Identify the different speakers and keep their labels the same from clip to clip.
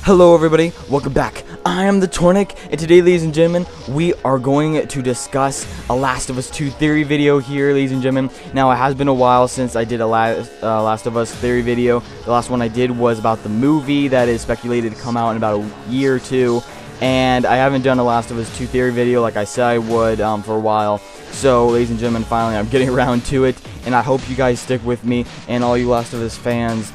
Speaker 1: Hello everybody, welcome back. I am TheChornick, and today, ladies and gentlemen, we are going to discuss a Last of Us 2 theory video here, ladies and gentlemen. Now, it has been a while since I did a Last of Us theory video. The last one I did was about the movie that is speculated to come out in about a year or two, and I haven't done a Last of Us 2 theory video like I said I would for a while. So, ladies and gentlemen, finally I'm getting around to it, and I hope you guys stick with me, and all you Last of Us fans,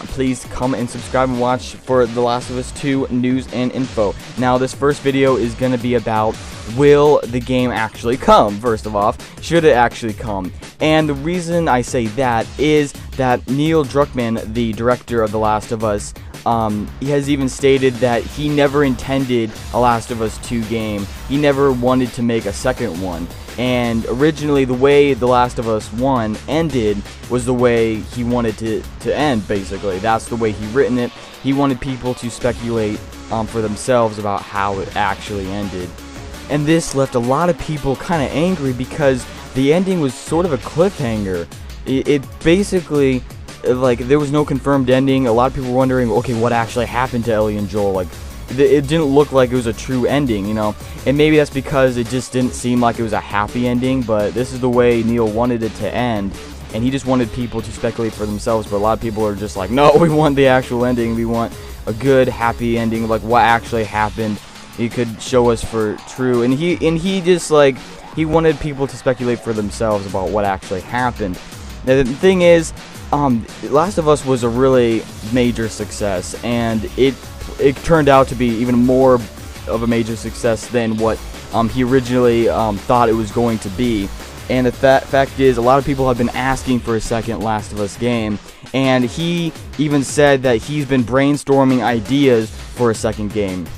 Speaker 1: please come and subscribe and watch for The Last of Us 2 news and info. Now, this first video is going to be about, will the game actually come? First of all, should it actually come? And the reason I say that is that Neil Druckmann, the director of The Last of Us, he has even stated that he never intended a Last of Us 2 game. He never wanted to make a second one. And originally, the way The Last of Us 1 ended was the way he wanted to end, basically. That's the way he written it. He wanted people to speculate for themselves about how it actually ended. And this left a lot of people kind of angry because the ending was sort of a cliffhanger. It basically, like, there was no confirmed ending. A lot of people were wondering, okay, what actually happened to Ellie and Joel? Like, it didn't look like it was a true ending, you know, and maybe that's because it just didn't seem like it was a happy ending, but this is the way Neil wanted it to end, and he just wanted people to speculate for themselves. But a lot of people are just like, no, we want the actual ending, we want a good, happy ending, like what actually happened. He could show us for true, and he just, like, he wanted people to speculate for themselves about what actually happened. Now, the thing is, Last of Us was a really major success, and it turned out to be even more of a major success than what he originally thought it was going to be. And the fact is, a lot of people have been asking for a second Last of Us game, and he even said that he's been brainstorming ideas for a second game.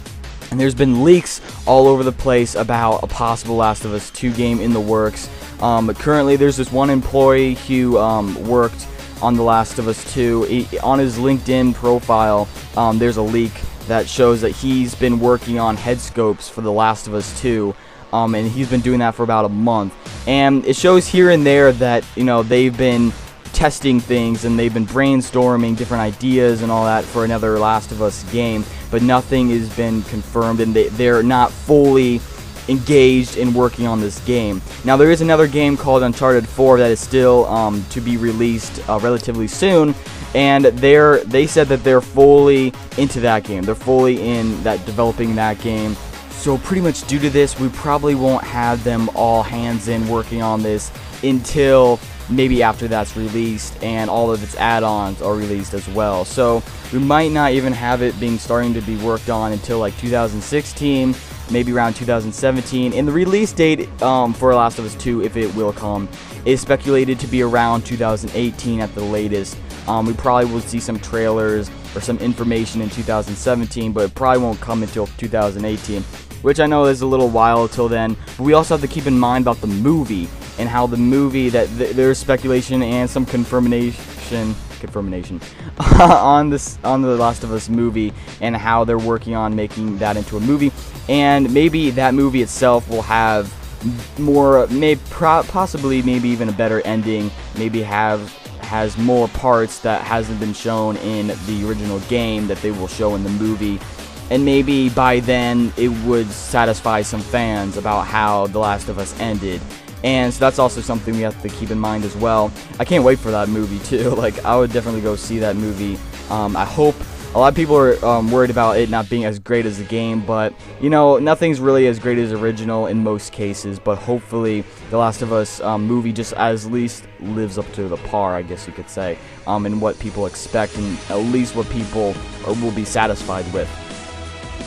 Speaker 1: And there's been leaks all over the place about a possible Last of Us 2 game in the works. Currently, there's this one employee who worked on The Last of Us 2. On his LinkedIn profile, there's a leak that shows that he's been working on head scopes for The Last of Us 2, and he's been doing that for about a month. And it shows here and there that, you know, they've been testing things and they've been brainstorming different ideas and all that for another Last of Us game, but nothing has been confirmed, and they're not fully engaged in working on this game. Now, there is another game called Uncharted 4 that is still to be released relatively soon, and they said that they're fully into that game. They're fully in that, developing that game. So pretty much due to this, we probably won't have them all hands in working on this until maybe after that's released and all of its add-ons are released as well. So we might not even have it starting to be worked on until like 2016, maybe around 2017. And the release date for Last of Us 2, if it will come, is speculated to be around 2018 at the latest. We probably will see some trailers or some information in 2017, but it probably won't come until 2018, which I know is a little while till then. But we also have to keep in mind about the movie, and how the movie, that there's speculation and some confirmation on the Last of Us movie, and how they're working on making that into a movie. And maybe that movie itself will have more, possibly maybe even a better ending, maybe has more parts that hasn't been shown in the original game that they will show in the movie. And maybe by then it would satisfy some fans about how The Last of Us ended. And so that's also something we have to keep in mind as well. I can't wait for that movie too. Like, I would definitely go see that movie. I hope. A lot of people are worried about it not being as great as the game, but, you know, nothing's really as great as original in most cases. But hopefully The Last of Us movie just at least lives up to the par, I guess you could say, and what people expect, and at least what people will be satisfied with.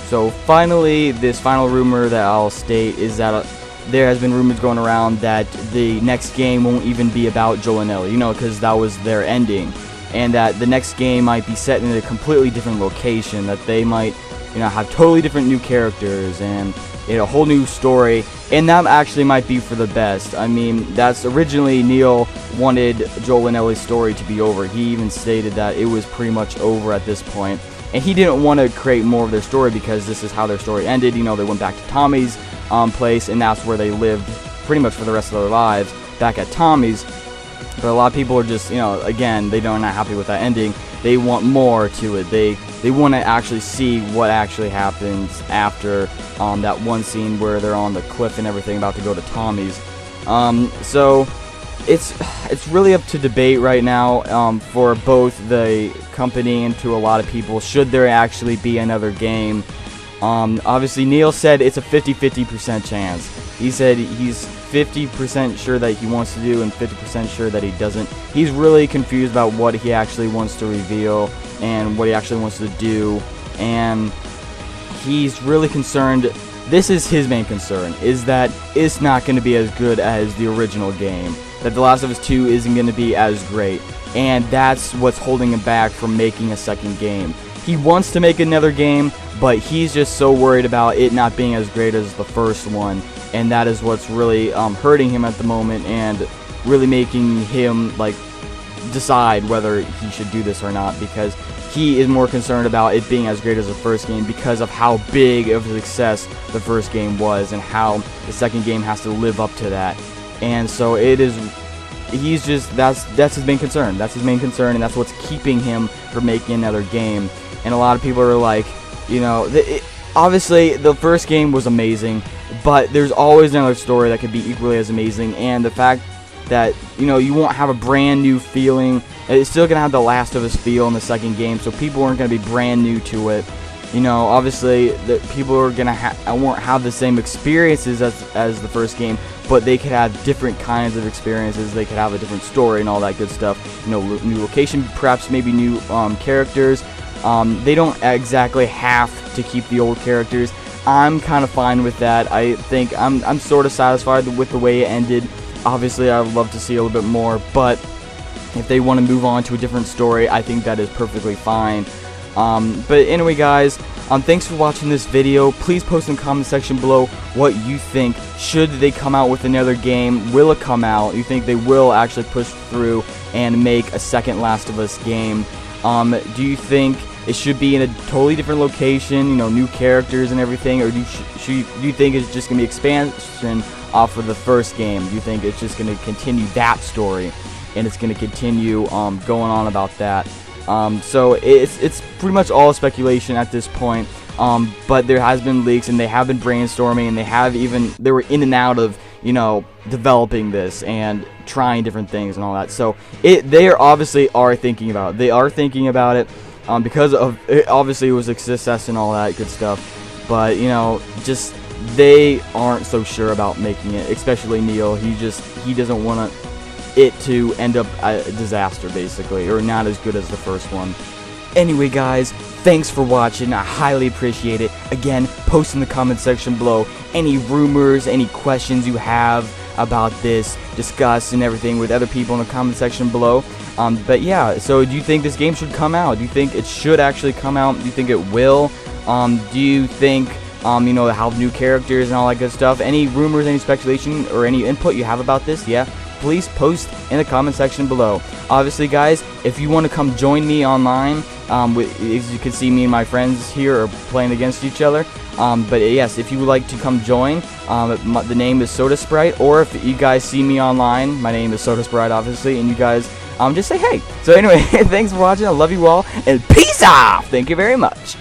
Speaker 1: So finally, this final rumor that I'll state is that there has been rumors going around that the next game won't even be about Joel and Ellie, you know, because that was their ending, and that the next game might be set in a completely different location, that they might, you know, have totally different new characters and, you know, a whole new story, and that actually might be for the best. I mean, that's originally Neil wanted Joel and Ellie's story to be over. He even stated that it was pretty much over at this point, and he didn't want to create more of their story because this is how their story ended. You know, they went back to Tommy's place, and that's where they lived pretty much for the rest of their lives, back at Tommy's. But a lot of people are just, you know, again, they're not happy with that ending. they want more to it. They want to actually see what actually happens after that one scene where they're on the cliff and everything about to go to Tommy's. So it's really up to debate right now for both the company and to a lot of people. Should there actually be another game? Obviously Neil said it's a 50-50% chance. He said he's 50% sure that he wants to do and 50% sure that he doesn't. He's really confused about what he actually wants to reveal and what he actually wants to do, and he's really concerned. This is his main concern, is that it's not going to be as good as the original game, that The Last of Us 2 isn't going to be as great, and that's what's holding him back from making a second game. He wants to make another game, but he's just so worried about it not being as great as the first one, and that is what's really hurting him at the moment and really making him like decide whether he should do this or not, because he is more concerned about it being as great as the first game because of how big of a success the first game was and how the second game has to live up to that. And so he's just, that's his main concern. That's his main concern, and that's what's keeping him from making another game. And a lot of people are like, you know, obviously the first game was amazing, but there's always another story that could be equally as amazing, and the fact that, you know, you won't have a brand new feeling. It's still gonna have the Last of Us feel in the second game, so people aren't gonna be brand new to it. You know, obviously the people are gonna won't have the same experiences as the first game, but they could have different kinds of experiences. They could have a different story and all that good stuff. You know, new location, perhaps maybe new characters. They don't exactly have to keep the old characters. I'm kind of fine with that. I think I'm sort of satisfied with the way it ended. Obviously, I would love to see a little bit more, but if they want to move on to a different story, I think that is perfectly fine. But anyway, guys, thanks for watching this video. Please post in the comment section below what you think. Should they come out with another game? Will it come out? You think they will actually push through and make a second Last of Us game? Do you think it should be in a totally different location, you know, new characters and everything, or do you think it's just gonna be expansion off of the first game? Do you think it's just gonna continue that story and it's gonna continue going on about that? So it's pretty much all speculation at this point, but there has been leaks and they have been brainstorming, and they were in and out of, you know, developing this and trying different things and all that. So they obviously are thinking about it. They are thinking about it because of it. Obviously it was a success and all that good stuff, but you know, just they aren't so sure about making it, especially Neil. He doesn't want it to end up a disaster, basically, or not as good as the first one. Anyway, guys, thanks for watching. I highly appreciate it. Again, post in the comment section below any rumors, any questions you have about this, discuss and everything with other people in the comment section below. But yeah, so do you think this game should come out? Do you think it should actually come out? Do you think it will? Do you think you know, have new characters and all that good stuff? Any rumors, any speculation, or any input you have about this? Yeah, please post in the comment section below. Obviously, guys, if you want to come join me online, as you can see, me and my friends here are playing against each other. But yes, if you would like to come join, the name is Soda Sprite, or if you guys see me online, my name is Soda Sprite, obviously, and you guys just say hey. So anyway, thanks for watching. I love you all, and peace out. Thank you very much.